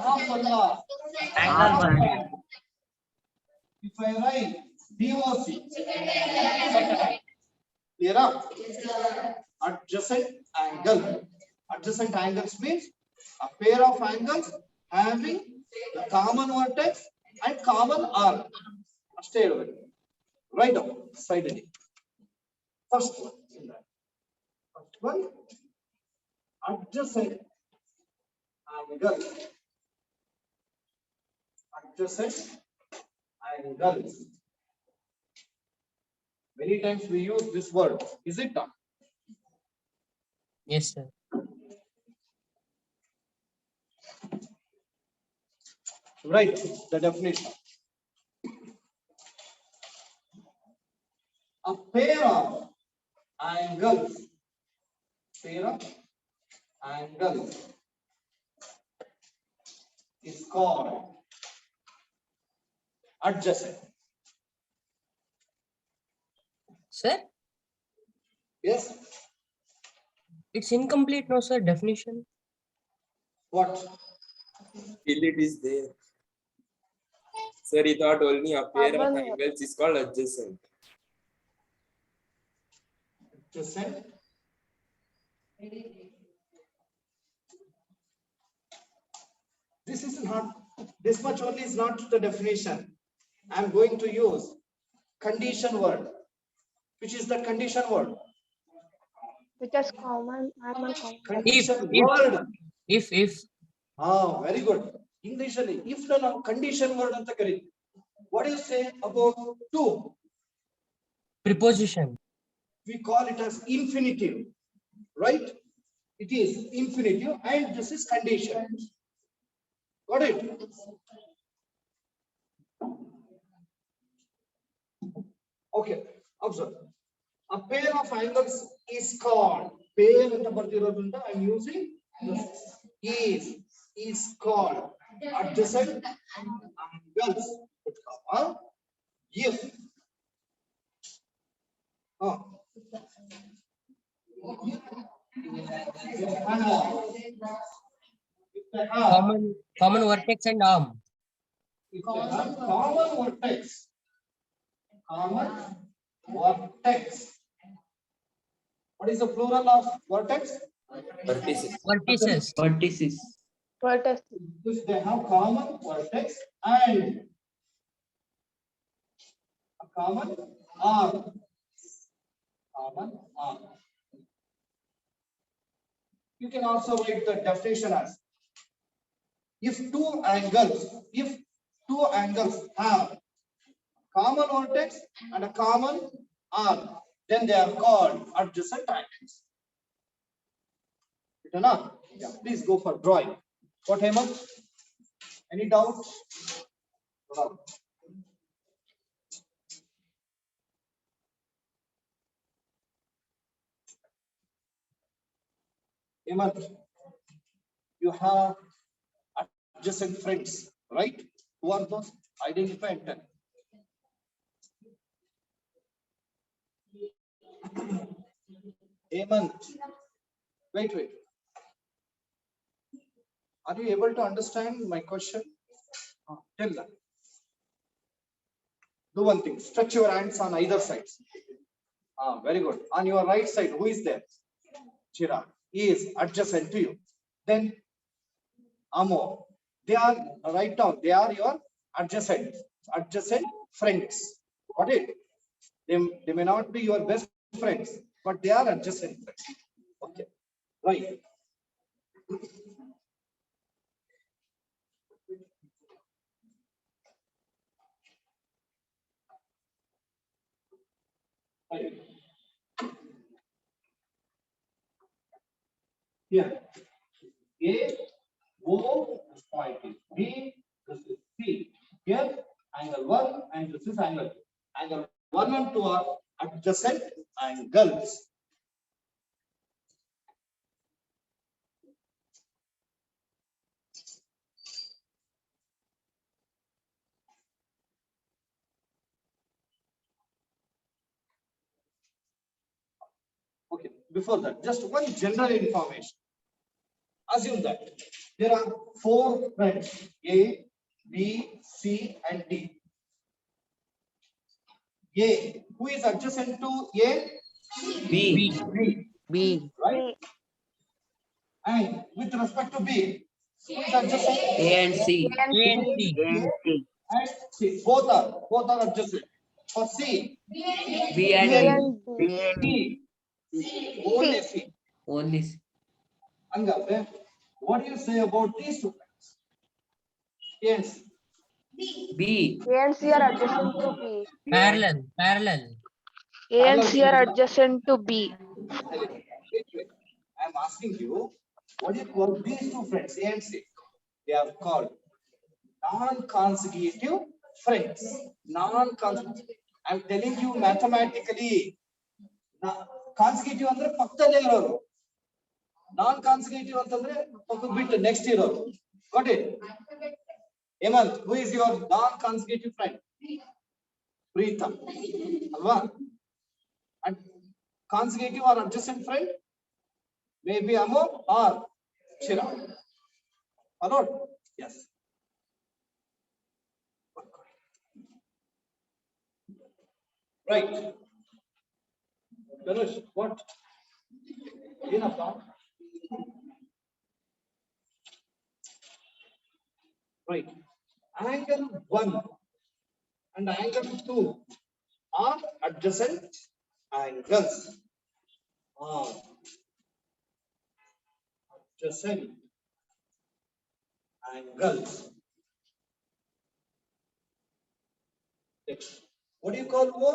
half Allah. Angle 1. If I write DOC, clear up? Adjacent angle. Adjacent angles means a pair of angles having the common vertex and common arc. Stay away. Right up, side it. First one. First one. Adjacent angle. Adjacent angles. Many times we use this word. Is it not? Yes, sir. Right, the definition. A pair of angles, is called adjacent. Sir, Yes, it's incomplete, no, sir. Definition. what? Still it is there. Sir, he thought only a pair of Common. angles is called adjacent. Adjacent. This is not, this much only is not the definition. I am going to use condition word. Which is the condition word? Which is common, arm and common. Condition if. word. If. Ah, very good. English ಅಲ್ಲಿ if ನ ನಾವು condition word ಅಂತ ಕರೀತೀವಿ. What do you say about to? Preposition. We call it as infinitive, right? It is infinitive and this is condition. Got it? Okay, observe. A pair of angles is called, pair ಅಂತ ಬರ್ತಿರೋದ್ರಿಂದ I am using this, is called adjacent angles. If Common vertex and arm. common vertex. What is the plural of vertex? Vertices. Vertices. Vertices. Vertex. If they have common vertex and a common arm. You can also write the definition as if two angles have common vertex and a common arm, then they are called adjacent angles. Enough? Yeah, please go for drawing. What, Hemant? Any doubt? Hemant, you have adjacent friends, right? Who are those? Identify and tell. Hemant, wait. Are you able to understand my question? Tell that. Do one thing. Stretch your hands on either sides. Very good. On your right side, who is there? Chirag. He is adjacent to you. Then Amo. They are, write down. They are your adjacent friends. Got it? They may not be your best friends, but they are adjacent friends. Okay. Right. Right. Here, A, O, this point is B, this is C. Here, angle 1 and this is angle 2. Angle 1 and 2 are adjacent angles. Okay, before that, just one general information. Assume that there are 4 friends A, B, C, and D. A, who is adjacent to A? B. B, B. right? And with respect to B, who is adjacent? A and C. A and A and C. C. And C, both are adjacent. For C, B and A D. and B. C, only C. Only C. Angape, what do you say about these 2 friends? Yes. B. A and C are adjacent to B. Parallel. A and C are adjacent to B. Wait. I'm asking you, what do you call these 2 friends, A and C? They are called non-consecutive friends. Non-consecutive. I'm telling you mathematically. Consecutive ಅಂದ್ರೆ ಪಕ್ಕದಲ್ಲೇ ಇರೋರು. Non-consecutive ಅಂತಂದ್ರೆ ಪಕ್ಕಕ್ಕೆ ಬಿಟ್ಟು next ಇರೋರು. Got it? Hemant, who is your non-consecutive friend? Preeta. Alva? And consecutive or adjacent friend? Maybe Amo or Chirag. Followed? Yes. Right. Ganesh, what? Enough now? Right. Angle 1 and angle 2 are adjacent angles. Adjacent angles. Next. What do you call O?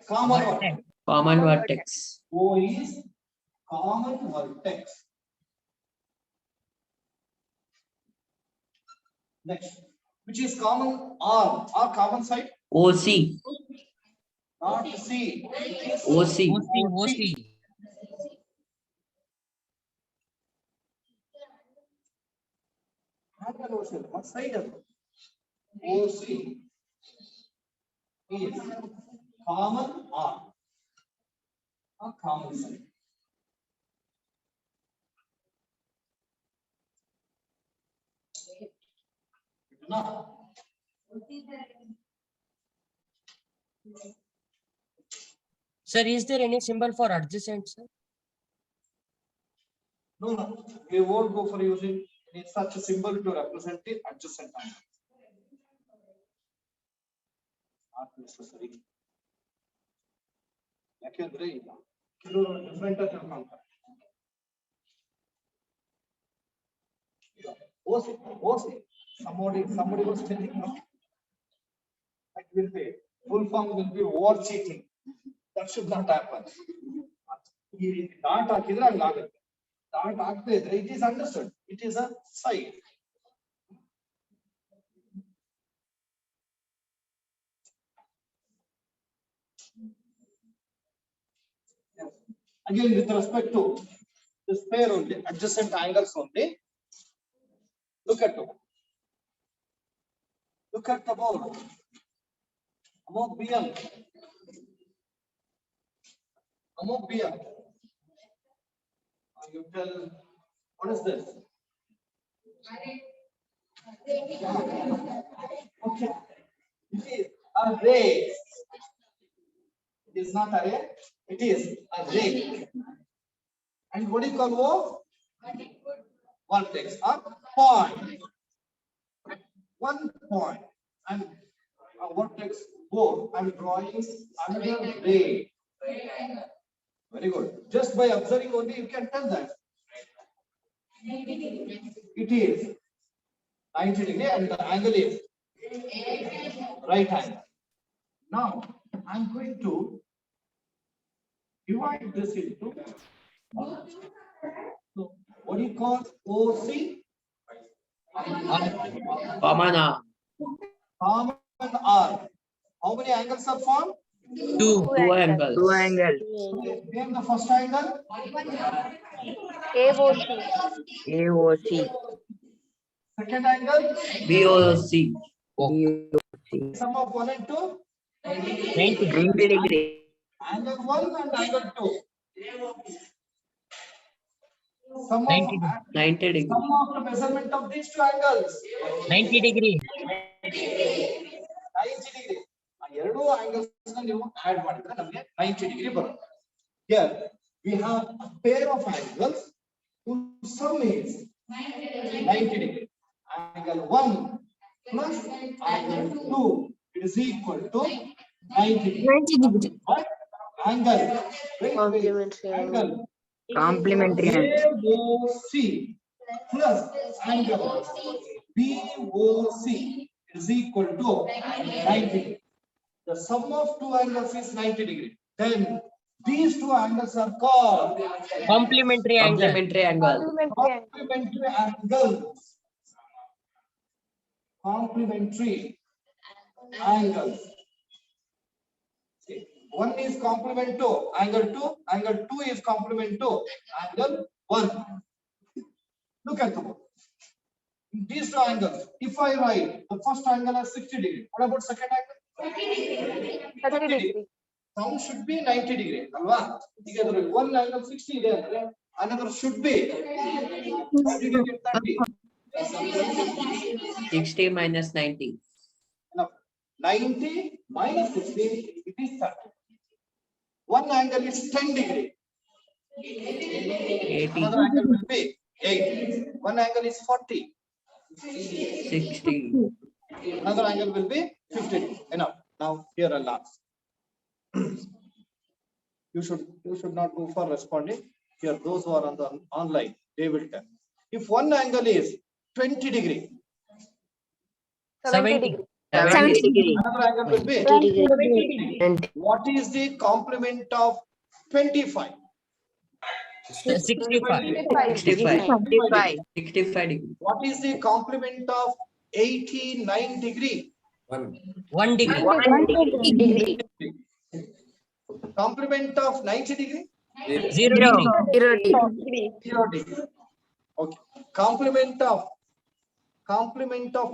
Common vertex. Common vertex. O is common vertex. Next. Which is common R? R common side? OC. Not C. OC. OC. What side of OC is common R. A common side. Now, Sir, is there any symbol for adjacent, sir? no, we won't go for using such a symbol to represent the adjacent angle. Not necessary. ಯಾಕೆಂದ್ರೆ ಇಲ್ಲ ಕೆಲವರು different ಆಗಿ ತಿಳ್ಕೊಂತಾರೆ. ಓಸಿ somebody was telling me that will be full form will be war cheating. That should not happen. ಈ ರೀತಿ dot ಹಾಕಿದ್ರೆ ಹಂಗಾಗುತ್ತೆ. Dot ಹಾಕ್ತಾ ಇದ್ರೆ it is understood. It is a side. Again, with respect to this pair only, adjacent angles only. Look at the board. Among BM. You tell, what is this? Okay. It is a ray. It is not a ray. It is a ray. And what do you call O? Vertex or point. At one point, and a vertex O, I'm drawing another ray. Very good. Just by observing only, you can tell that it is 90 degree and the angle is right angle. Now, I'm going to divide this into, so what do you call OC? Common R. Common R. How many angles are formed? Two. Two angles. Okay, name the first angle. AOC. AOC. Second angle. BOC. Sum of 1 and 2. 90. 90 degree. Angle 1 and angle 2. Sum 90 of, 90 degree. sum of the measurement of these two angles. 90 degree. 90 degree. ಎರಡು angles ನೀವು add ಮಾಡಿದ್ರೆ ನಮಗೆ 90 degree ಬರುತ್ತೆ. Here we have a pair of angles whose sum is 90 degree. Angle 1 plus angle 2 is equal to 90 degree. 90 degree. But angle, Complementary angle Complementary angle. AOC plus angle BOC is equal to 90 degree. The sum of two angles is 90 degree. Then these two angles are called Complementary angle. Complementary angle. Complementary angle. Complementary angles. See, one is complement to angle 2, angle 2 is complement to angle 1. Look at the board. These two angles, if I write the first angle as 60 degree, what about second angle? 30 degree. Sum should be 90 degree. Alva? Together, one angle 60 there, another should be 30. 60 minus 90. Now, 90 minus 60, it is 30. One angle is 10 degree. 80. Another angle will be 8. One angle is 40. 60. Another angle will be 50. Enough. Now here I'll ask. You should not go for responding. Here, those who are on the online, they will tell. If one angle is 20 degree, 70 70. degree. 70 degree. another angle will be. 20 degree. What is the complement of 25? 65. 65. 55. 65 degree. What is the complement of 89 degree? 1 degree. 1 degree. Complement of 90 degree? 0 degree. 0 degree. 0 degree. Okay. Complement of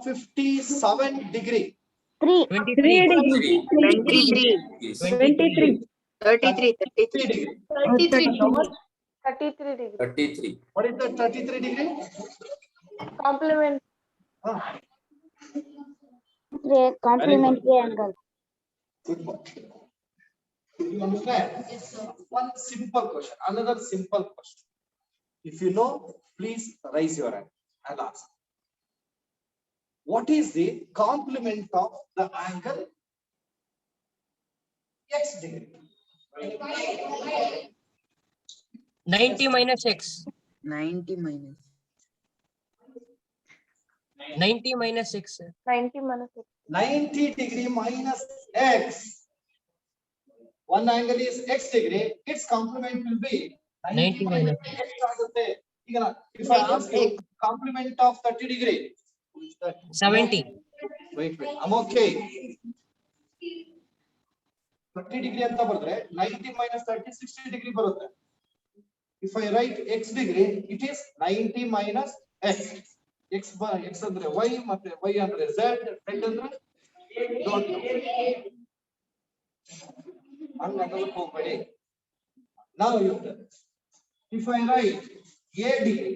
57 degree. 23. 23. 33. 33. 3 degree. 33 degree. 33. What is that 33 degree? Complement. Ah, Complementary angle. good one. You understand? One simple question. Another simple question. If you know, please raise your hand. I'll ask. What is the complement of the angle x degree? 90 minus x. 90 minus. 90 minus x. 90 minus 90 degree minus x. One angle is x degree. Its complement will be 90 minus x ಆಗುತ್ತೆ. ಈಗ if I ask you complement of 30 degree. 70. Wait. I'm okay. 30 degree ಅಂತ ಬರೆದ್ರೆ 90 minus 30 60 degree ಬರುತ್ತೆ. If I write x degree, it is 90 minus x. X andre y ಮತ್ತೆ y andre z, z andre don't know. ಹಂಗನ್ನೋದಕ್ಕೆ ಹೋಗ್ಬೇಡಿ. Now you if I write a degree,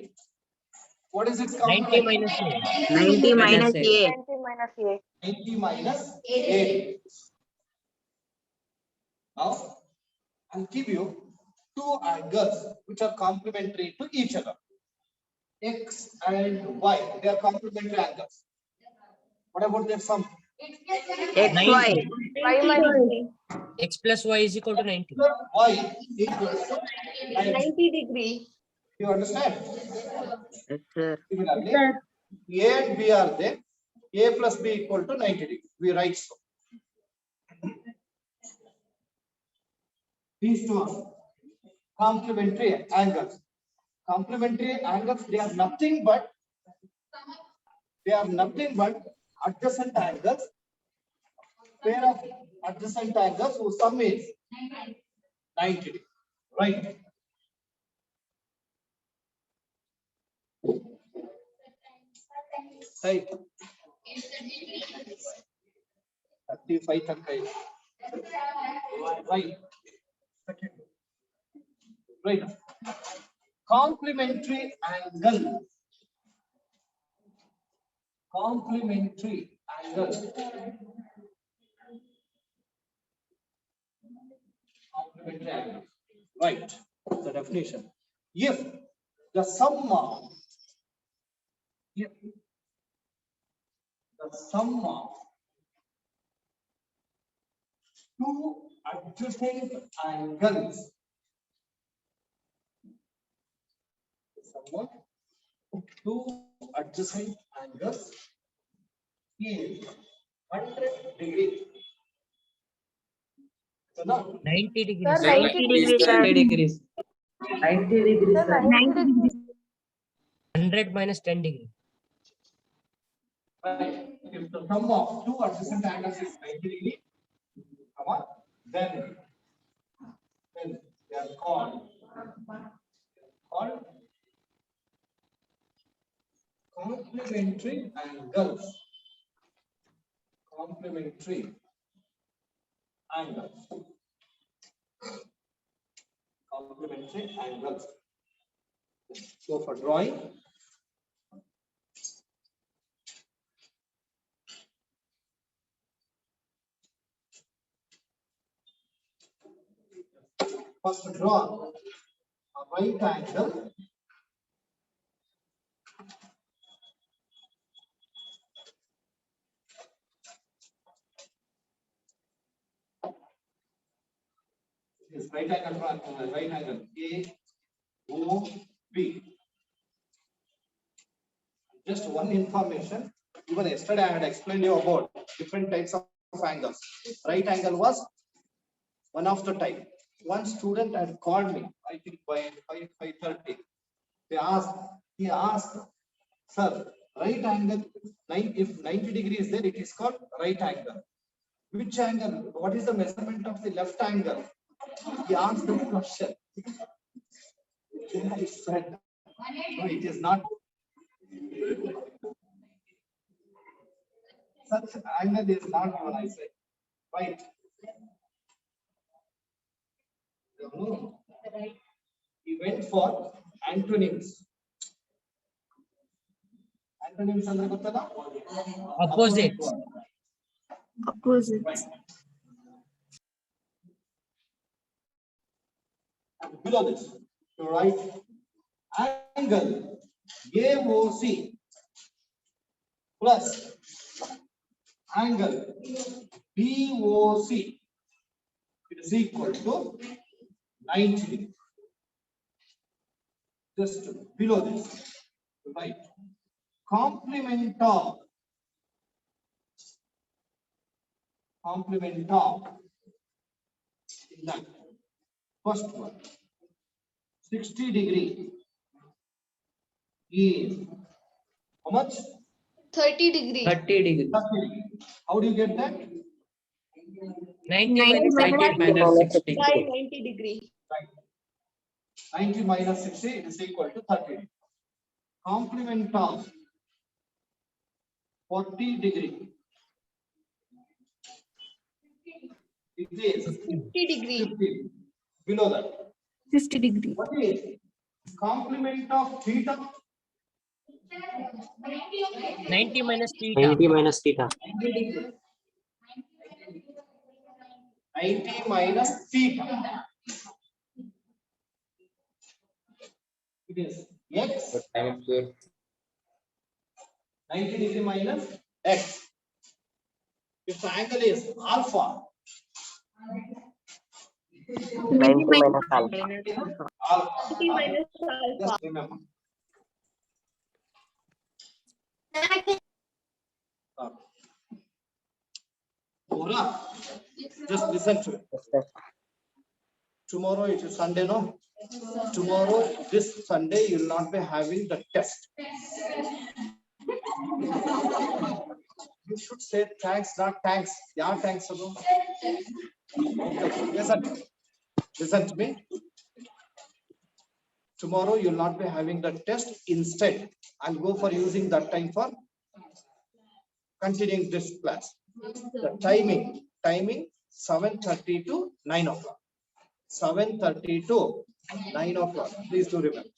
what is its 90 complement? minus A. 90 minus Minus A. 90 minus A. 90 minus a. Now I'll give you two angles which are complementary to each other. X and Y, they are complementary angles. What about their sum? XY. Y minus A. X plus Y is equal to 90. Y equals to 90. 90 degree. You understand? Yes, sir. Similarly, A and B are there. A plus B equal to 90 degree. We write so. These two are complementary angles. Complementary angles, they are nothing but adjacent angles. Pair of adjacent angles whose sum is 90 degree. Right. Right. 35 ತನಕ ಇದೆ. Right. Right. Complementary angle. Complementary angle. Complementary angle. Right. The definition. If the sum of two adjacent angles is 100 degree. So now 90 degrees. Sir, 90 degrees, sir. 90 degrees. 90 degrees, Sir, sir. 90 degree. 100 minus 10 degree. if the sum of two adjacent angles is 90 degree, come on, then they are called complementary angles. Complementary angles. Complementary angles. So for drawing, first draw a right angle is right angle A O B. Just one information. Even yesterday I had explained you about different types of angles. Right angle was one of the type. One student had called me, I think by 5:30. He asked, sir, right angle, if 90 degrees is there, it is called right angle. Which angle? What is the measurement of the left angle? He asked the question. I said, no, it is not. Such angle is not what I said. Right. No. He went for antonyms. Antonyms andre gottala? Opposites. Opposite. Right. And below this, you write angle AOC plus angle BOC is equal to 90 degree. Just below this, you write complement of in that first one 60 degree is how much? 30 degree. 30 degrees. 30 degree. How do you get that? 90 90 minus 90 minus 60. By 90 degree. Right. 90 minus 60 is equal to 30. Complement of 40 degree. It is 50 degree. 50. Below that. 50 degree. What is complement of theta? 90 minus theta. 90 minus theta. 90 minus theta. It is x. But time up, sir. 90 degree minus x. If the angle is alpha, 90 minus alpha. alpha. 50 minus alpha. Just remember. Bora, just listen to it. Tomorrow it is Sunday, no? Tomorrow, this Sunday, you will not be having the test. You should say thanks, not thanks. Yeah, thanks. Okay. Listen to me. Tomorrow you will not be having the test. Instead, I'll go for using that time for continuing this class. The timing 7:30 to 9 o'clock. 7:30 to 9 o'clock. Please do remember.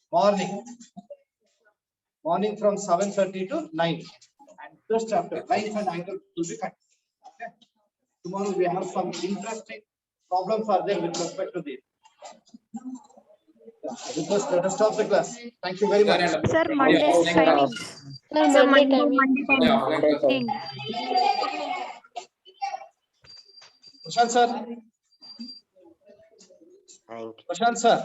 Morning from 7:30 to 9. And just after lines and angles will be cut. Okay. Tomorrow we have some interesting problems are there with respect to this. Let us stop the class. Thank you very much. Sir, Monday offline timing. class. Sir, Monday timing. Yeah, offline class. Timing. Prashant sir. Thank you. Prashant sir.